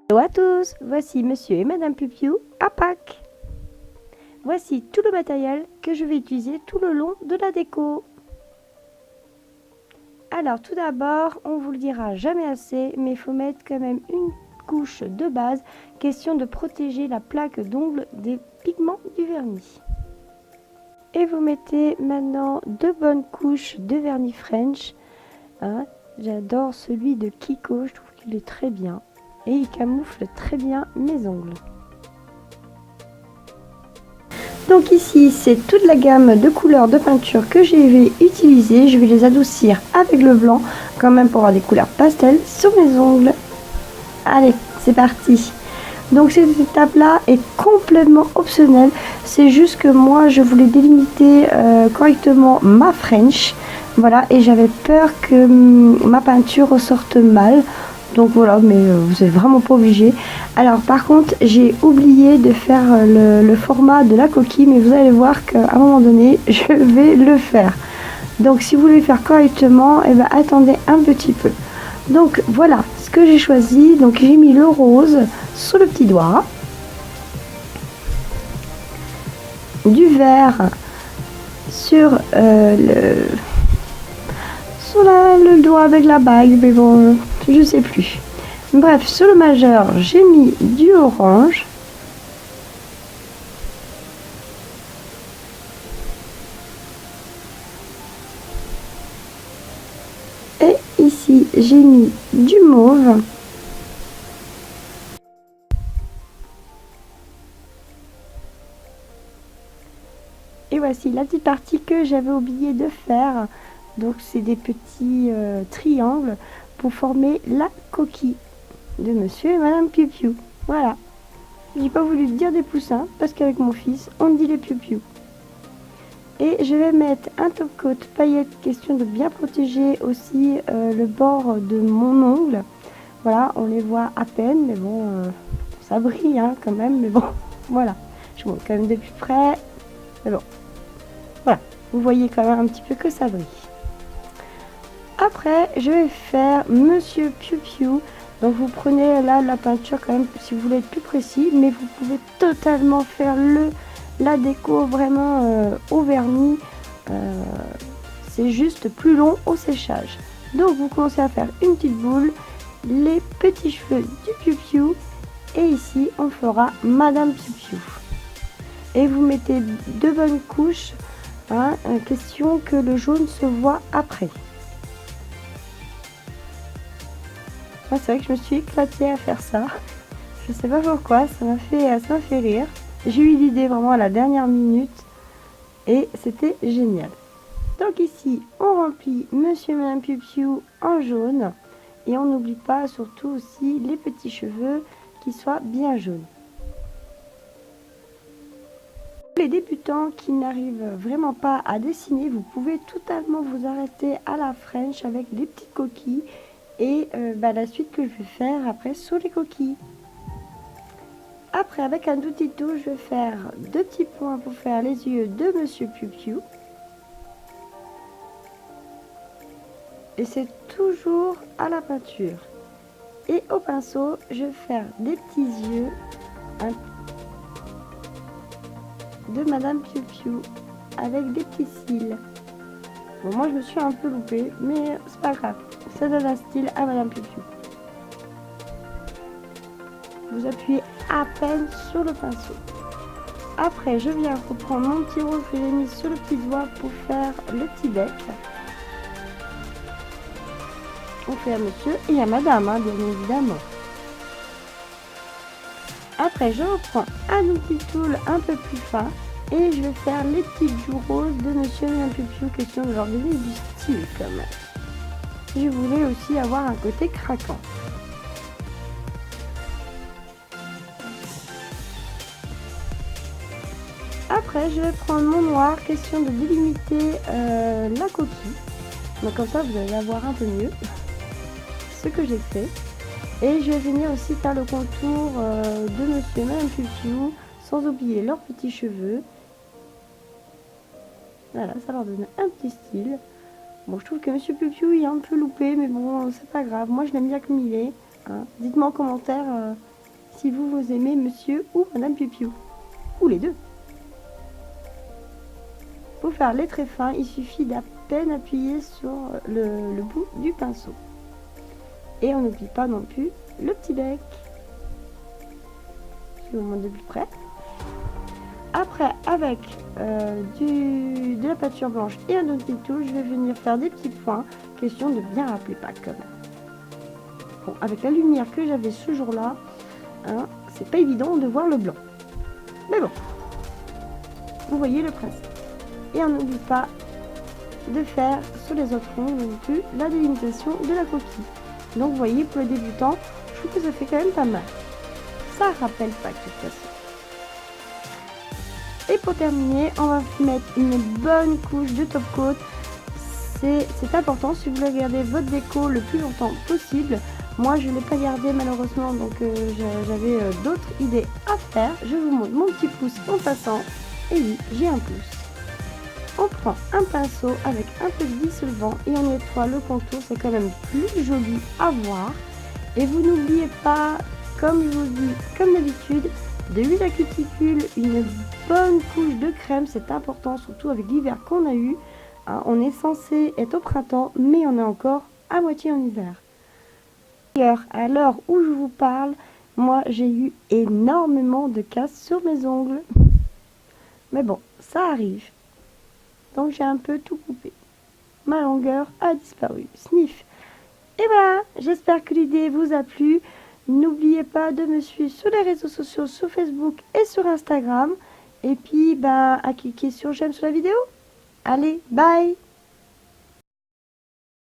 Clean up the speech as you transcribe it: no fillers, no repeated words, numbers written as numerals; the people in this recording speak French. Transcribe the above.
Hello à tous, voici Monsieur et Madame Pupiou à Pâques. Voici tout le matériel que je vais utiliser tout le long de la déco. Alors tout d'abord, on vous le dira jamais assez, mais il faut mettre quand même une couche de base, question de protéger la plaque d'ongles des pigments du vernis. Et vous mettez maintenant 2 bonnes couches de vernis French. J'adore celui de Kiko, je trouve qu'il est très bien. Et il camoufle très bien mes ongles. Donc ici, c'est toute la gamme de couleurs de peinture que j'ai utilisées. Je vais les adoucir avec le blanc, quand même pour avoir des couleurs pastel sur mes ongles. Allez, c'est parti. Donc cette étape-là est complètement optionnelle. C'est juste que moi, je voulais délimiter correctement ma French. Voilà, et j'avais peur que ma peinture ressorte mal. Donc voilà, mais vous n'êtes vraiment pas obligé. Alors par contre, j'ai oublié de faire le format de la coquille, mais vous allez voir qu'à un moment donné, je vais le faire. Donc si vous voulez faire correctement, eh ben, attendez un petit peu. Donc voilà ce que j'ai choisi. Donc j'ai mis le rose sous le petit doigt, du vert sur le doigt avec la bague, mais bon, je sais plus. Bref, sur le majeur, j'ai mis du orange. Et ici, j'ai mis du mauve. Et voici la petite partie que j'avais oublié de faire. Donc c'est des petits triangles pour former la coquille de Monsieur et Madame Piu-Piu. Voilà. J'ai pas voulu dire des poussins parce qu'avec mon fils, on dit les Piu-Piu. Et je vais mettre un top coat paillettes, question de bien protéger aussi le bord de mon ongle. Voilà, on les voit à peine, mais bon, ça brille hein, quand même, mais bon, voilà. Je vous montre quand même de plus près, mais bon, voilà. Vous voyez quand même un petit peu que ça brille. Après, je vais faire Monsieur Piu-Piu. Donc vous prenez là la peinture quand même si vous voulez être plus précis, mais vous pouvez totalement faire la déco vraiment au vernis. C'est juste plus long au séchage. Donc vous commencez à faire une petite boule, les petits cheveux du Piu-Piu, et ici on fera Madame Piu-Piu. Et vous mettez 2 bonnes couches, hein, question que le jaune se voit après. Moi, c'est vrai que je me suis éclatée à faire ça. Je sais pas pourquoi, ça m'a fait rire. J'ai eu l'idée vraiment à la dernière minute et c'était génial. Donc ici, on remplit Monsieur et Madame Piu-Piu en jaune et on n'oublie pas surtout aussi les petits cheveux qui soient bien jaunes. Pour les débutants qui n'arrivent vraiment pas à dessiner, vous pouvez totalement vous arrêter à la French avec des petites coquilles et la suite que je vais faire après sur les coquilles. Après, avec un outil tout, je vais faire 2 petits points pour faire les yeux de Monsieur Piu-Piu. Et c'est toujours à la peinture. Et au pinceau, je vais faire des petits yeux de Madame Piu-Piu avec des petits cils. Bon, moi je me suis un peu loupée, mais c'est pas grave. Ça donne un style à Madame Piu-Piu. Vous appuyez à peine sur le pinceau. Après, je viens reprendre mon petit rose que j'ai mis sur le petit doigt pour faire le petit bec. On fait à monsieur et à madame, hein, bien évidemment. Après, je reprends un outil tool un peu plus fin et je vais faire les petites joues roses de monsieur et madame Piu-Piu, question de leur donner du style quand même. Je voulais aussi avoir un côté craquant. Après, je vais prendre mon noir, question de délimiter la coquille. Donc comme ça, vous allez la voir un peu mieux. Ce que j'ai fait. Et je vais venir aussi faire le contour de monsieur et madame Piu-Piu, sans oublier leurs petits cheveux. Voilà, ça leur donne un petit style. Bon, je trouve que monsieur Piu-Piu il est un peu loupé, mais bon, c'est pas grave. Moi, je l'aime bien comme il est. Hein. Dites-moi en commentaire si vous aimez monsieur ou madame Piu-Piu. Ou les deux. Pour faire les traits fins, il suffit d'à peine appuyer sur le bout du pinceau. Et on n'oublie pas non plus le petit bec. Je vous montre de plus près. Après, avec de la peinture blanche et un Donkey Tool, je vais venir faire des petits points. Question de bien rappeler pas quand même. Bon, avec la lumière que j'avais ce jour-là, hein, c'est pas évident de voir le blanc. Mais bon, vous voyez le principe. Et on n'oublie pas de faire sur les autres ronds non plus la délimitation de la coquille. Donc vous voyez, pour le débutant, je trouve que ça fait quand même pas mal. Ça rappelle pas de toute façon. Et pour terminer, on va mettre une bonne couche de top coat. C'est important si vous voulez garder votre déco le plus longtemps possible. Moi je ne l'ai pas gardé malheureusement, donc j'avais d'autres idées à faire. Je vous montre mon petit pouce en passant. Et oui, j'ai un pouce. On prend un pinceau avec un peu de dissolvant et on nettoie le contour, c'est quand même plus joli à voir. Et vous n'oubliez pas, comme je vous dis, comme d'habitude, de l'huile à cuticule, une bonne couche de crème, c'est important, surtout avec l'hiver qu'on a eu. Hein, on est censé être au printemps, mais on est encore à moitié en hiver. D'ailleurs, à l'heure où je vous parle, moi j'ai eu énormément de casse sur mes ongles. Mais bon, ça arrive. Donc j'ai un peu tout coupé. Ma longueur a disparu. Sniff. Et voilà, j'espère que l'idée vous a plu. N'oubliez pas de me suivre sur les réseaux sociaux, sur Facebook et sur Instagram. Et puis, à cliquer sur j'aime sur la vidéo. Allez, bye!